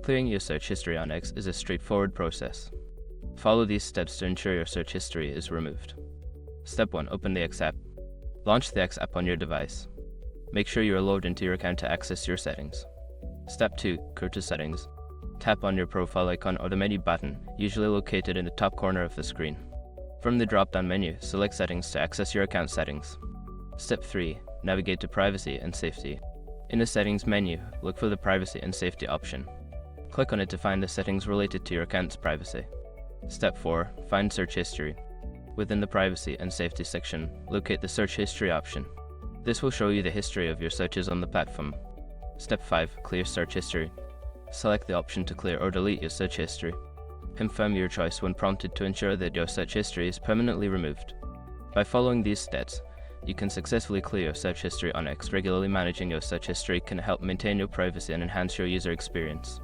Clearing your search history on X is a straightforward process. Follow these steps to ensure your search history is removed. Step 1. Open the X app. Launch the X app on your device. Make sure you are logged into your account to access your settings. Step 2. Go to Settings. Tap on your profile icon or the menu button, usually located in the top corner of the screen. From the drop-down menu, select Settings to access your account settings. Step 3. Navigate to Privacy and Safety. In the Settings menu, look for the Privacy and Safety option. Click on it to find the settings related to your account's privacy. Step 4. Find Search History. Within the Privacy and Safety section, locate the Search History option. This will show you the history of your searches on the platform. Step 5. Clear Search History. Select the option to clear or delete your search history. Confirm your choice when prompted to ensure that your search history is permanently removed. By following these steps, you can successfully clear your search history on X. Regularly managing your search history can help maintain your privacy and enhance your user experience.